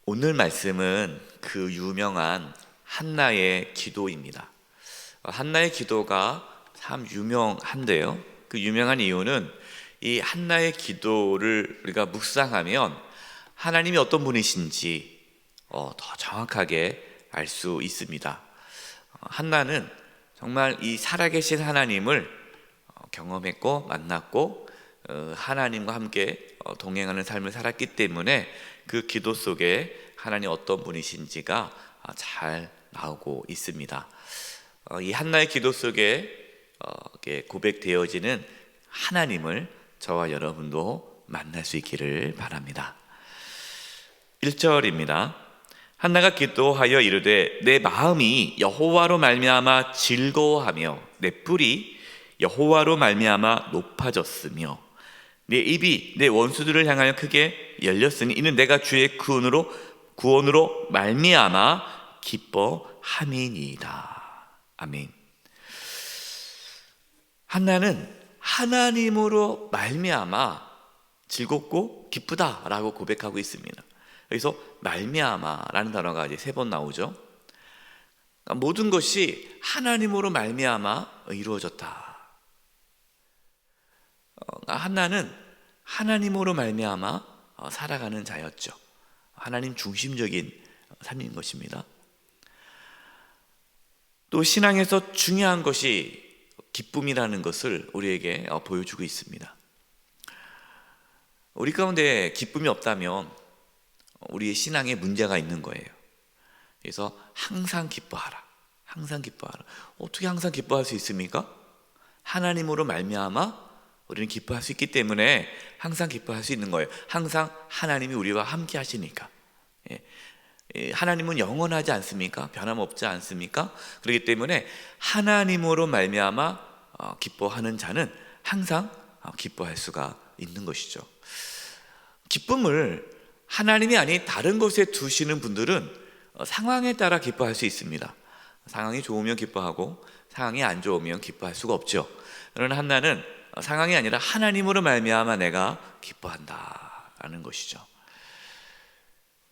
오늘 말씀은 그 유명한 한나의 기도입니다. 한나의 기도가 참 유명한데요. 그 유명한 이유는 이 한나의 기도를 우리가 묵상하면 하나님이 어떤 분이신지 더 정확하게 알 수 있습니다. 한나는 정말 이 살아계신 하나님을 경험했고 만났고 하나님과 함께 동행하는 삶을 살았기 때문에 그 기도 속에 하나님 어떤 분이신지가 잘 나오고 있습니다. 이 한나의 기도 속에 고백되어지는 하나님을 저와 여러분도 만날 수 있기를 바랍니다. 1절입니다. 한나가 기도하여 이르되 내 마음이 여호와로 말미암아 즐거워하며 내 뿔이 여호와로 말미암아 높아졌으며 내 입이 내 원수들을 향하여 크게 열렸으니 이는 내가 주의 구원으로 말미암아 기뻐함이니이다. 아멘. 한나는 하나님으로 말미암아 즐겁고 기쁘다라고 고백하고 있습니다. 여기서 말미암아라는 단어가 이제 3번 나오죠. 그러니까 모든 것이 하나님으로 말미암아 이루어졌다. 한나는 하나님으로 말미암아 살아가는 자였죠. 하나님 중심적인 삶인 것입니다. 또 신앙에서 중요한 것이 기쁨이라는 것을 우리에게 보여주고 있습니다. 우리 가운데 기쁨이 없다면 우리의 신앙에 문제가 있는 거예요. 그래서 항상 기뻐하라. 항상 기뻐하라. 어떻게 항상 기뻐할 수 있습니까? 하나님으로 말미암아 우리는 기뻐할 수 있기 때문에 항상 기뻐할 수 있는 거예요. 항상 하나님이 우리와 함께 하시니까. 하나님은 영원하지 않습니까? 변함없지 않습니까? 그렇기 때문에 하나님으로 말미암아 기뻐하는 자는 항상 기뻐할 수가 있는 것이죠. 기쁨을 하나님이 아닌 다른 곳에 두시는 분들은 상황에 따라 기뻐할 수 있습니다. 상황이 좋으면 기뻐하고 상황이 안 좋으면 기뻐할 수가 없죠. 그러나 한나는 상황이 아니라 하나님으로 말미암아 내가 기뻐한다라는 것이죠.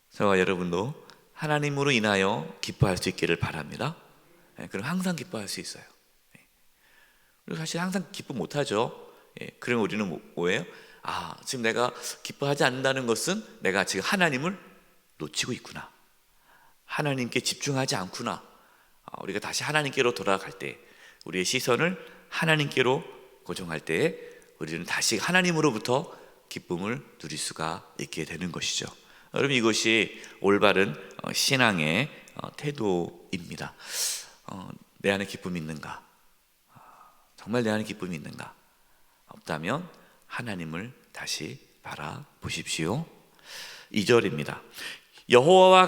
저와 여러분도 하나님으로 인하여 기뻐할 수 있기를 바랍니다. 그럼 항상 기뻐할 수 있어요. 그리고 사실 항상 기뻐 못하죠. 그럼 우리는 뭐예요? 지금 내가 기뻐하지 않는다는 것은 내가 지금 하나님을 놓치고 있구나. 하나님께 집중하지 않구나. 우리가 다시 하나님께로 돌아갈 때 우리의 시선을 하나님께로 고정할 때 우리는 다시 하나님으로부터 기쁨을 누릴 수가 있게 되는 것이죠. 여러분, 이것이 올바른 신앙의 태도입니다. 내 안에 기쁨이 있는가? 정말 내 안에 기쁨이 있는가? 없다면 하나님을 다시 바라보십시오. 2절입니다. 여호와와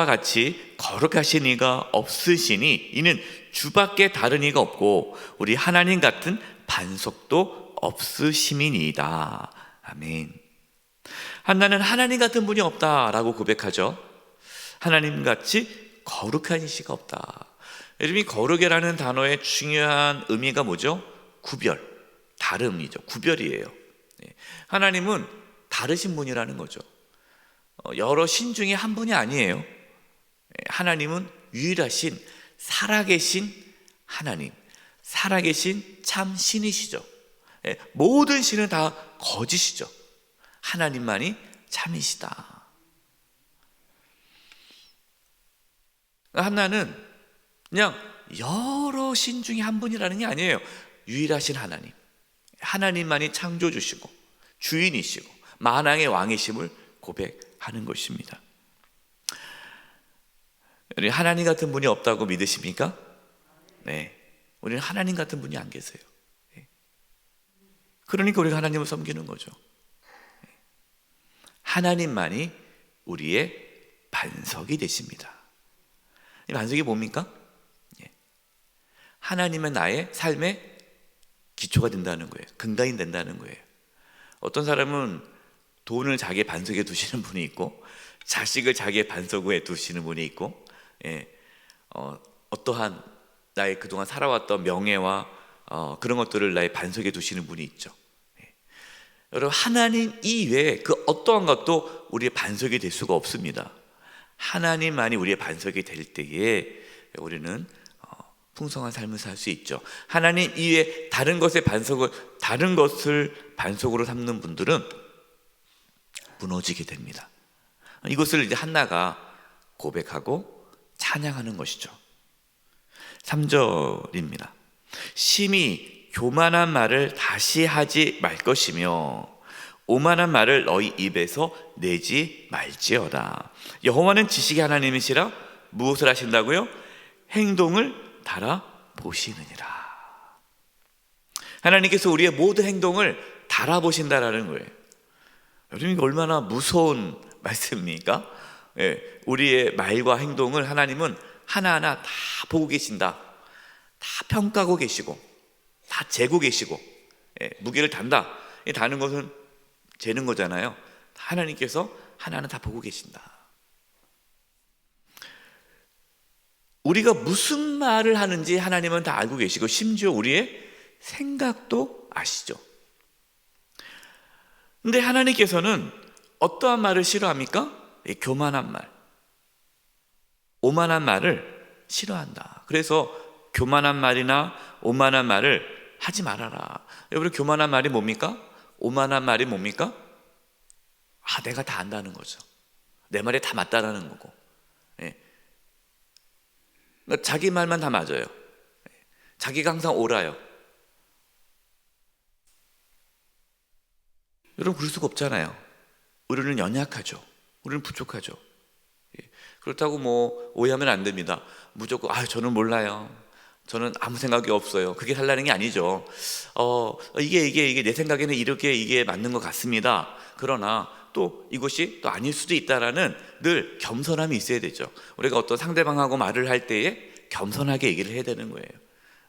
같이 거룩하신 이가 없으시니 이는 주밖에 다른 이가 없고 우리 하나님 같은 반석도 없으심이니이다. 아멘. 한나는 하나님 같은 분이 없다라고 고백하죠. 하나님같이 거룩한 이가 없다. 여러분, 거룩이라는 단어의 중요한 의미가 뭐죠? 구별, 다름이죠. 구별이에요. 하나님은 다르신 분이라는 거죠. 여러 신 중에 한 분이 아니에요. 하나님은 유일하신 살아계신 하나님, 살아계신 참 신이시죠. 모든 신은 다 거짓이죠. 하나님만이 참이시다. 한나는 그냥 여러 신 중에 한 분이라는 게 아니에요. 유일하신 하나님, 하나님만이 창조주시고 주인이시고 만왕의 왕이심을 고백하는 것입니다. 우리 하나님 같은 분이 없다고 믿으십니까? 네, 우리는 하나님 같은 분이 안 계세요. 그러니까 우리가 하나님을 섬기는 거죠. 하나님만이 우리의 반석이 되십니다. 이 반석이 뭡니까? 하나님은 나의 삶의 기초가 된다는 거예요. 근간이 된다는 거예요. 어떤 사람은 돈을 자기의 반석에 두시는 분이 있고 자식을 자기의 반석에 두시는 분이 있고 어떠한 나의 그동안 살아왔던 명예와 그런 것들을 나의 반석에 두시는 분이 있죠. 여러분, 하나님 이외에 그 어떠한 것도 우리의 반석이 될 수가 없습니다. 하나님만이 우리의 반석이 될 때에 우리는 풍성한 삶을 살 수 있죠. 하나님 이외에 다른 것을 반석으로 삼는 분들은 무너지게 됩니다. 이것을 이제 한나가 고백하고 찬양하는 것이죠. 3절입니다. 심히 교만한 말을 다시 하지 말 것이며 오만한 말을 너희 입에서 내지 말지어다. 여호와는 지식의 하나님이시라. 무엇을 하신다고요? 행동을 달아보시느니라. 하나님께서 우리의 모든 행동을 달아보신다라는 거예요. 여러분, 이게 얼마나 무서운 말씀입니까? 우리의 말과 행동을 하나님은 하나하나 다 보고 계신다. 다 평가하고 계시고 다 재고 계시고 무게를 단다. 이 다는 것은 재는 거잖아요. 하나님께서 하나하나 다 보고 계신다. 우리가 무슨 말을 하는지 하나님은 다 알고 계시고 심지어 우리의 생각도 아시죠. 근데 하나님께서는 어떠한 말을 싫어합니까? 교만한 말, 오만한 말을 싫어한다. 그래서 교만한 말이나 오만한 말을 하지 말아라. 여러분, 교만한 말이 뭡니까? 오만한 말이 뭡니까? 내가 다 안다는 거죠. 내 말이 다 맞다라는 거고. 그러니까 자기 말만 다 맞아요. 자기가 항상 옳아요. 여러분, 그럴 수가 없잖아요. 우리는 연약하죠. 우리는 부족하죠. 그렇다고 오해하면 안 됩니다. 무조건 저는 몰라요. 저는 아무 생각이 없어요. 그게 살라는 게 아니죠. 이게 내 생각에는 이게 맞는 것 같습니다. 그러나 또 이것이 또 아닐 수도 있다라는 늘 겸손함이 있어야 되죠. 우리가 어떤 상대방하고 말을 할 때에 겸손하게 얘기를 해야 되는 거예요.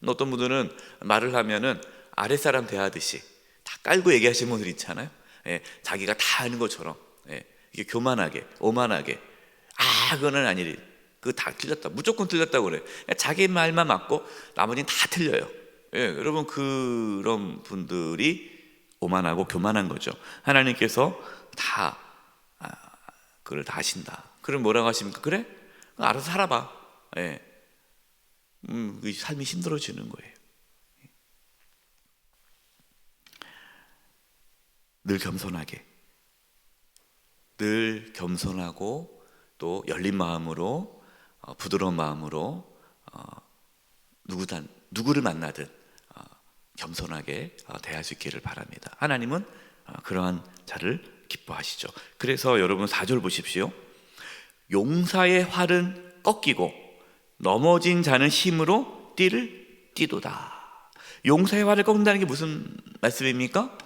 어떤 분들은 말을 하면은 아랫사람 대하듯이 다 깔고 얘기하시는 분들 있잖아요. 자기가 다 아는 것처럼 이게 교만하게 오만하게 그거는 아니리 그거 다 틀렸다, 무조건 틀렸다고 그래. 자기 말만 맞고 나머지는 다 틀려요. 여러분, 그런 분들이 오만하고 교만한 거죠. 하나님께서 다 그걸 다 아신다. 그럼 뭐라고 하십니까? 그래? 알아서 살아봐. 삶이 힘들어지는 거예요. 늘 겸손하고 또 열린 마음으로 부드러운 마음으로 누구를 만나든 겸손하게 대할 수 있기를 바랍니다. 하나님은 그러한 자를 기뻐하시죠. 그래서 여러분 4절 보십시오. 용사의 활은 꺾이고 넘어진 자는 힘으로 띠를 띠도다. 용사의 활을 꺾는다는 게 무슨 말씀입니까?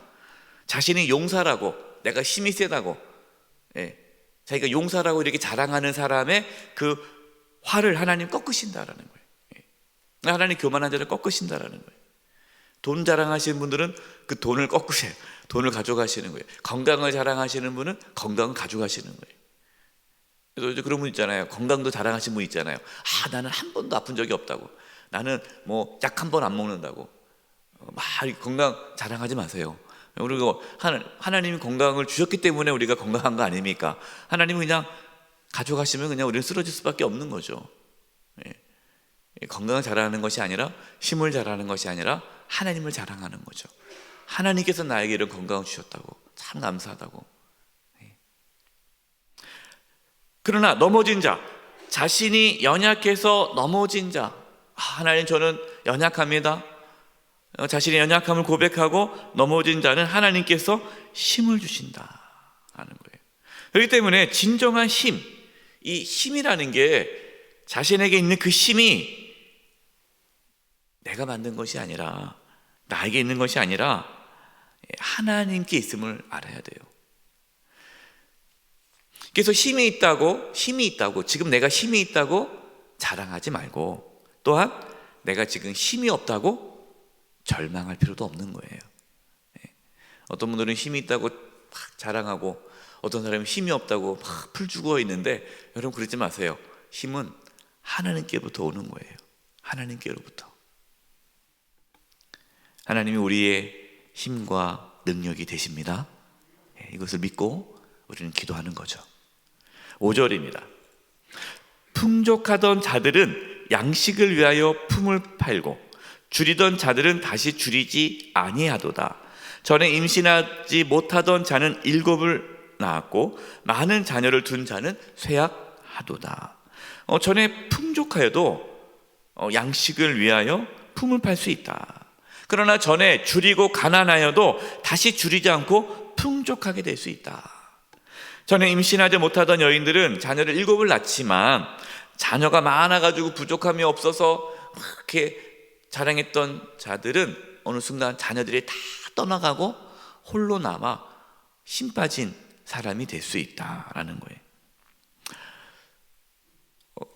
자신이 용사라고, 내가 힘이 세다고, 자기가 용사라고 이렇게 자랑하는 사람의 그 활을 하나님 꺾으신다라는 거예요. 하나님 교만한 자를 꺾으신다라는 거예요. 돈 자랑하시는 분들은 그 돈을 꺾으세요. 돈을 가져가시는 거예요. 건강을 자랑하시는 분은 건강을 가져가시는 거예요. 그래서 이제 그런 분 있잖아요. 건강도 자랑하시는 분 있잖아요. 나는 한 번도 아픈 적이 없다고. 나는 약 한 번 안 먹는다고. 막 건강 자랑하지 마세요. 그리고 하나님이 건강을 주셨기 때문에 우리가 건강한 거 아닙니까? 하나님은 그냥 가져가시면 그냥 우리는 쓰러질 수밖에 없는 거죠. 건강을 자랑하는 것이 아니라, 힘을 자랑하는 것이 아니라 하나님을 자랑하는 거죠. 하나님께서 나에게 이런 건강을 주셨다고, 참 감사하다고. 그러나 넘어진 자, 자신이 연약해서 넘어진 자, 하나님 저는 연약합니다. 자신의 연약함을 고백하고 넘어진 자는 하나님께서 힘을 주신다 하는 거예요. 그렇기 때문에 진정한 힘, 이 힘이라는 게 자신에게 있는 그 힘이 내가 만든 것이 아니라, 나에게 있는 것이 아니라 하나님께 있음을 알아야 돼요. 그래서 힘이 있다고 지금 내가 힘이 있다고 자랑하지 말고, 또한 내가 지금 힘이 없다고 절망할 필요도 없는 거예요. 어떤 분들은 힘이 있다고 막 자랑하고, 어떤 사람은 힘이 없다고 막 풀죽어 있는데, 여러분 그러지 마세요. 힘은 하나님께부터 오는 거예요. 하나님께로부터. 하나님이 우리의 힘과 능력이 되십니다. 이것을 믿고 우리는 기도하는 거죠. 5절입니다. 풍족하던 자들은 양식을 위하여 품을 팔고 줄이던 자들은 다시 줄이지 아니하도다. 전에 임신하지 못하던 자는 7을 낳았고 많은 자녀를 둔 자는 쇠약하도다. 전에 풍족하여도 양식을 위하여 품을 팔 수 있다. 그러나 전에 줄이고 가난하여도 다시 줄이지 않고 풍족하게 될 수 있다. 전에 임신하지 못하던 여인들은 자녀를 7을 낳지만 자녀가 많아가지고 부족함이 없어서 그렇게 자랑했던 자들은 어느 순간 자녀들이 다 떠나가고 홀로 남아 힘 빠진 사람이 될 수 있다라는 거예요.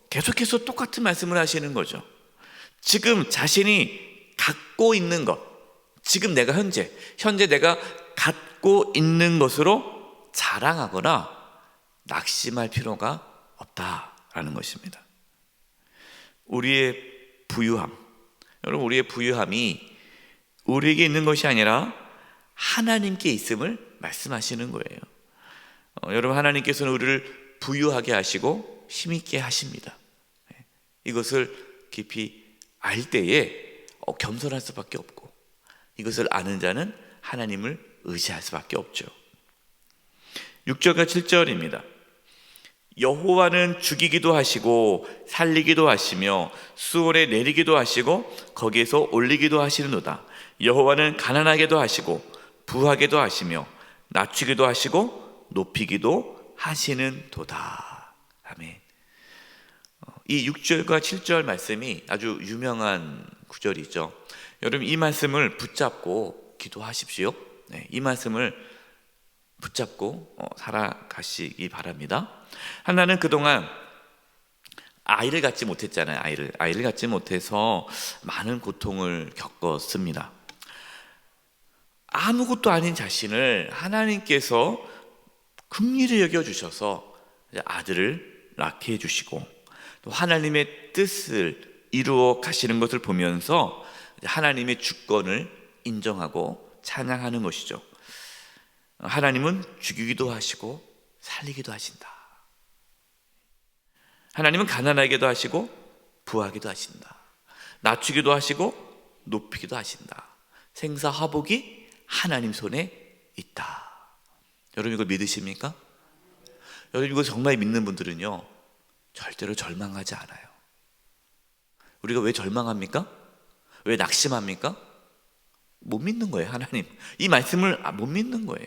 계속해서 똑같은 말씀을 하시는 거죠. 지금 자신이 갖고 있는 것, 지금 내가 현재 내가 갖고 있는 것으로 자랑하거나 낙심할 필요가 없다라는 것입니다. 우리의 부유함, 여러분, 우리의 부유함이 우리에게 있는 것이 아니라 하나님께 있음을 말씀하시는 거예요. 여러분, 하나님께서는 우리를 부유하게 하시고 힘있게 하십니다. 이것을 깊이 알 때에 겸손할 수밖에 없고, 이것을 아는 자는 하나님을 의지할 수밖에 없죠. 6절과 7절입니다. 여호와는 죽이기도 하시고 살리기도 하시며 수월에 내리기도 하시고 거기에서 올리기도 하시는도다. 여호와는 가난하게도 하시고 부하게도 하시며 낮추기도 하시고 높이기도 하시는도다. 아멘. 이 6절과 7절 말씀이 아주 유명한 구절이죠. 여러분, 이 말씀을 붙잡고 기도하십시오. 이 말씀을 붙잡고 살아가시기 바랍니다. 한나는 그동안 아이를 갖지 못했잖아요. 아이를 갖지 못해서 많은 고통을 겪었습니다. 아무것도 아닌 자신을 하나님께서 긍휼히 여겨주셔서 아들을 낳게 해주시고 또 하나님의 뜻을 이루어 가시는 것을 보면서 하나님의 주권을 인정하고 찬양하는 것이죠. 하나님은 죽이기도 하시고 살리기도 하신다. 하나님은 가난하게도 하시고 부하기도 하신다. 낮추기도 하시고 높이기도 하신다. 생사화복이 하나님 손에 있다. 여러분, 이걸 믿으십니까? 여러분, 이거 정말 믿는 분들은요 절대로 절망하지 않아요. 우리가 왜 절망합니까? 왜 낙심합니까? 못 믿는 거예요. 하나님 이 말씀을 못 믿는 거예요.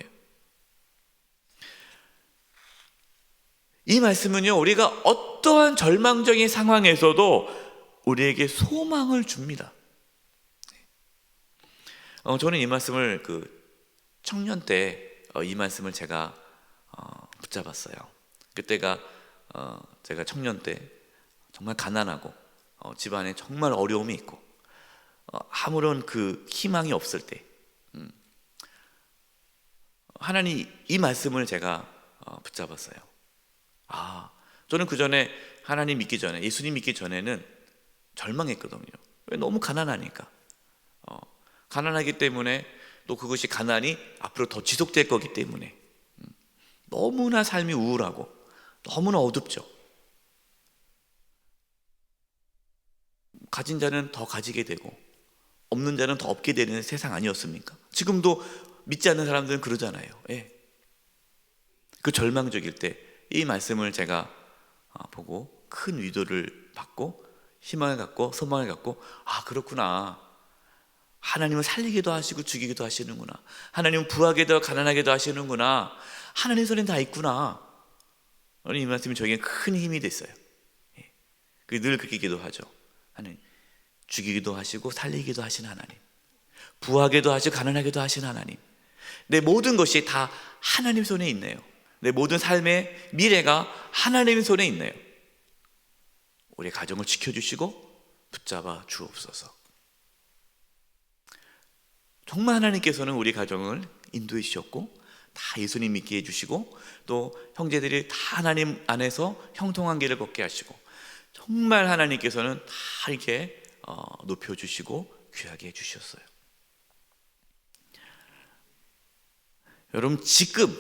이 말씀은요, 우리가 어떠한 절망적인 상황에서도 우리에게 소망을 줍니다. 저는 이 말씀을 청년 때 이 말씀을 제가 붙잡았어요. 그때가 제가 청년 때 정말 가난하고 집안에 정말 어려움이 있고 아무런 희망이 없을 때 하나님 이 말씀을 제가 붙잡았어요. 저는 그 전에 하나님 믿기 전에, 예수님 믿기 전에는 절망했거든요. 왜? 너무 가난하니까. 가난하기 때문에 또 그것이 가난이 앞으로 더 지속될 거기 때문에 너무나 삶이 우울하고 너무나 어둡죠. 가진 자는 더 가지게 되고 없는 자는 더 없게 되는 세상 아니었습니까? 지금도 믿지 않는 사람들은 그러잖아요. 그 절망적일 때 이 말씀을 제가 보고 큰 위로를 받고 희망을 갖고 소망을 갖고 그렇구나. 하나님은 살리기도 하시고 죽이기도 하시는구나. 하나님은 부하게도 가난하게도 하시는구나. 하나님 손엔 다 있구나. 이 말씀이 저에게 큰 힘이 됐어요. 늘 그렇게 기도하죠. 하나님, 죽이기도 하시고 살리기도 하신 하나님, 부하게도 하시고 가난하게도 하신 하나님, 내 모든 것이 다 하나님 손에 있네요. 내 모든 삶의 미래가 하나님의 손에 있네요. 우리 가정을 지켜주시고 붙잡아 주옵소서. 정말 하나님께서는 우리 가정을 인도해 주셨고 다 예수님 믿게 해주시고 또 형제들이 다 하나님 안에서 형통한 길을 걷게 하시고 정말 하나님께서는 다 이렇게 높여주시고 귀하게 해주셨어요. 여러분, 지금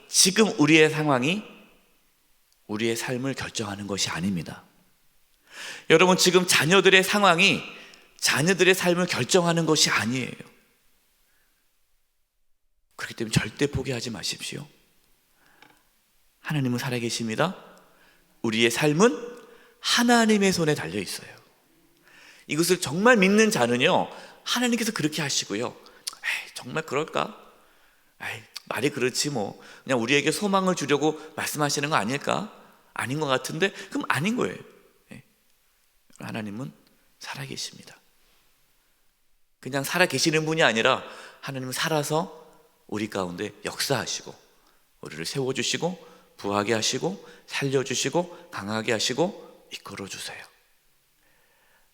지금 우리의 상황이 우리의 삶을 결정하는 것이 아닙니다. 여러분, 지금 자녀들의 상황이 자녀들의 삶을 결정하는 것이 아니에요. 그렇기 때문에 절대 포기하지 마십시오. 하나님은 살아계십니다. 우리의 삶은 하나님의 손에 달려 있어요. 이것을 정말 믿는 자는요, 하나님께서 그렇게 하시고요, 에이, 정말 그럴까? 에이, 말이 그렇지 뭐, 그냥 우리에게 소망을 주려고 말씀하시는 거 아닐까? 아닌 것 같은데, 그럼 아닌 거예요. 하나님은 살아계십니다. 그냥 살아계시는 분이 아니라 하나님은 살아서 우리 가운데 역사하시고 우리를 세워주시고 부하게 하시고 살려주시고 강하게 하시고 이끌어주세요.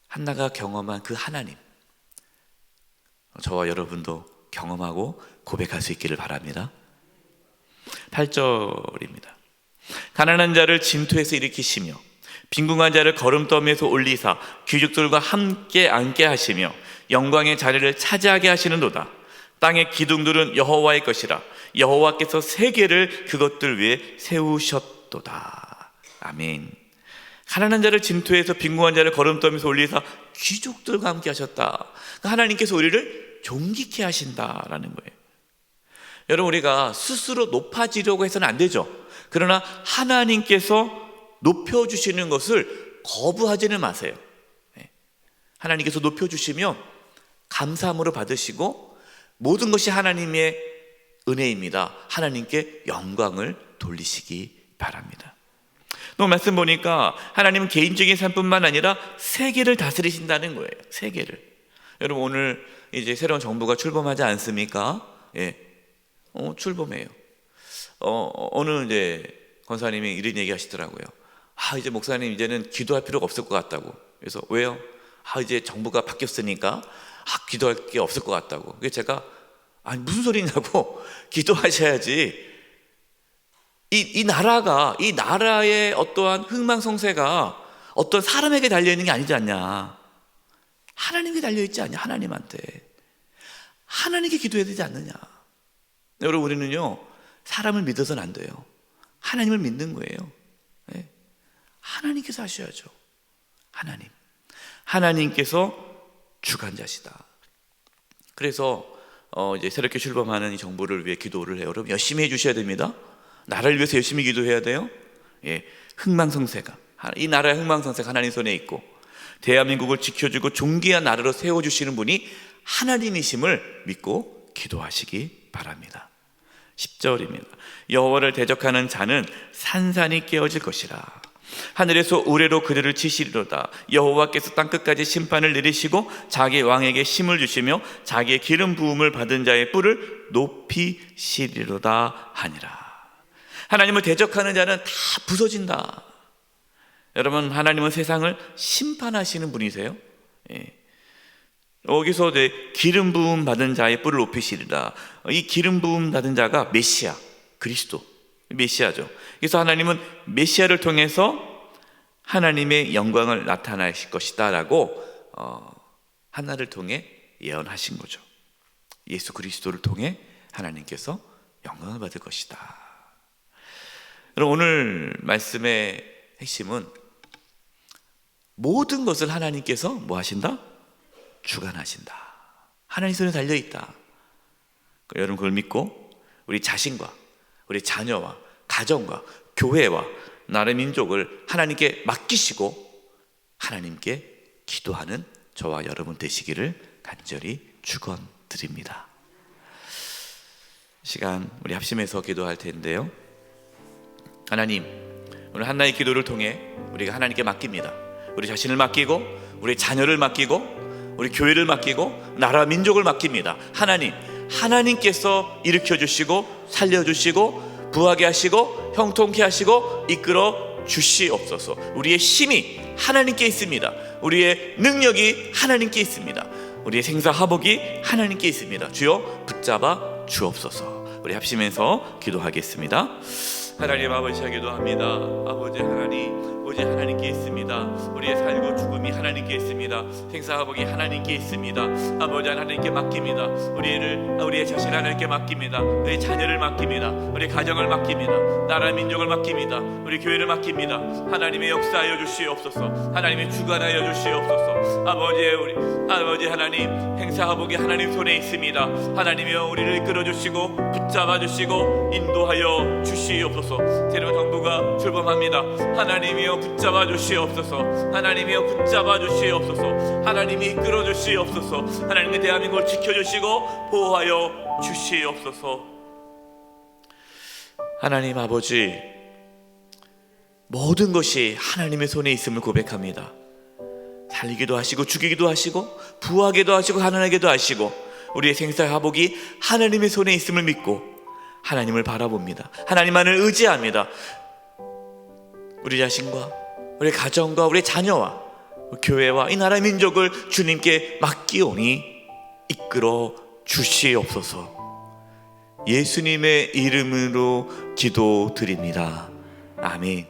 한나가 경험한 그 하나님, 저와 여러분도 경험하고 고백할 수 있기를 바랍니다. 8절입니다. 가난한 자를 진토에서 일으키시며 빈궁한 자를 거름더미에서 올리사 귀족들과 함께 앉게 하시며 영광의 자리를 차지하게 하시는도다. 땅의 기둥들은 여호와의 것이라 여호와께서 세계를 그것들 위에 세우셨도다. 아멘. 가난한 자를 진토에서 빈궁한 자를 거름더미에서 올리사 귀족들과 함께 하셨다. 하나님께서 우리를 존귀케 하신다라는 거예요. 여러분, 우리가 스스로 높아지려고 해서는 안 되죠. 그러나 하나님께서 높여주시는 것을 거부하지는 마세요. 하나님께서 높여주시면 감사함으로 받으시고 모든 것이 하나님의 은혜입니다. 하나님께 영광을 돌리시기 바랍니다. 또 말씀 보니까 하나님은 개인적인 삶뿐만 아니라 세계를 다스리신다는 거예요. 세계를. 여러분, 오늘 이제 새로운 정부가 출범하지 않습니까? 예. 출범해요. 어느 이제 권사님이 이런 얘기 하시더라고요. 이제 목사님 이제는 기도할 필요가 없을 것 같다고. 그래서 왜요? 이제 정부가 바뀌었으니까 기도할 게 없을 것 같다고. 그래서 제가 무슨 소리냐고. 기도하셔야지. 이 나라의 어떠한 흥망성쇠가 어떤 사람에게 달려있는 게 아니지 않냐. 하나님께 달려있지 않냐. 하나님한테. 하나님께 기도해야 되지 않느냐. 여러분, 우리는요, 사람을 믿어서는 안 돼요. 하나님을 믿는 거예요. 네. 하나님께서 하셔야죠. 하나님께서 주관자시다. 그래서 이제 새롭게 출범하는 이 정부를 위해 기도를 해요. 여러분, 열심히 해주셔야 됩니다. 나라를 위해서 열심히 기도해야 돼요. 예, 흥망성쇠가, 이 나라의 흥망성쇠가 하나님 손에 있고 대한민국을 지켜주고 존귀한 나라로 세워주시는 분이 하나님이심을 믿고 기도하시기 바랍니다. 10절입니다. 여호와를 대적하는 자는 산산이 깨어질 것이라. 하늘에서 우레로 그들을 치시리로다. 여호와께서 땅끝까지 심판을 내리시고 자기 왕에게 힘을 주시며 자기의 기름 부음을 받은 자의 뿔을 높이시리로다 하니라. 하나님을 대적하는 자는 다 부서진다. 여러분, 하나님은 세상을 심판하시는 분이세요. 예. 여기서 기름 부음 받은 자의 뿔을 높이시리라. 이 기름 부음 받은 자가 메시아, 그리스도, 메시아죠. 그래서 하나님은 메시아를 통해서 하나님의 영광을 나타내실 것이다 라고 한나를 통해 예언하신 거죠. 예수 그리스도를 통해 하나님께서 영광을 받을 것이다. 여러분, 오늘 말씀의 핵심은 모든 것을 하나님께서 뭐 하신다? 주관하신다. 하나님 손에 달려있다. 여러분, 그걸 믿고 우리 자신과 우리 자녀와 가정과 교회와 나라의 민족을 하나님께 맡기시고 하나님께 기도하는 저와 여러분 되시기를 간절히 축원드립니다. 시간 우리 합심해서 기도할 텐데요. 하나님, 오늘 한나의 기도를 통해 우리가 하나님께 맡깁니다. 우리 자신을 맡기고 우리 자녀를 맡기고 우리 교회를 맡기고 나라 민족을 맡깁니다. 하나님께서 일으켜주시고 살려주시고 부하게 하시고 형통케 하시고 이끌어 주시옵소서. 우리의 힘이 하나님께 있습니다. 우리의 능력이 하나님께 있습니다. 우리의 생사화복이 하나님께 있습니다. 주여 붙잡아 주옵소서. 우리 합심해서 기도하겠습니다. 하나님 아버지, 기도합니다. 아버지 하나님, 오직 하나님께 있습니다. 우리의 살고 죽음이 하나님께 있습니다. 생사화복이 하나님께 있습니다. 아버지 하나님께 맡깁니다. 우리의 자신을 하나님께 맡깁니다. 우리의 자녀를 맡깁니다. 우리의 가정을 맡깁니다. 나라 민족을 맡깁니다. 우리 교회를 맡깁니다. 하나님의 역사하여 주시옵소서. 하나님의 주관하여 주시옵소서. 아버지 하나님, 행사화복이 하나님 손에 있습니다. 하나님이여 우리를 이끌어 주시고 붙잡아 주시고 인도하여 주시옵소서. 새로운 정부가 출범합니다. 하나님이여 붙잡아 주시옵소서. 하나님이여 붙잡아 주시옵소서. 하나님이 이끌어 주시옵소서. 하나님의 대한민국을 지켜주시고 보호하여 주시옵소서. 하나님 아버지, 모든 것이 하나님의 손에 있음을 고백합니다. 살리기도 하시고 죽이기도 하시고 부하게도 하시고 가난하게도 하시고 우리의 생사화복이 하나님의 손에 있음을 믿고 하나님을 바라봅니다. 하나님만을 의지합니다. 우리 자신과 우리 가정과 우리 자녀와 우리 교회와 이 나라 민족을 주님께 맡기오니 이끌어 주시옵소서. 예수님의 이름으로 기도드립니다. 아멘.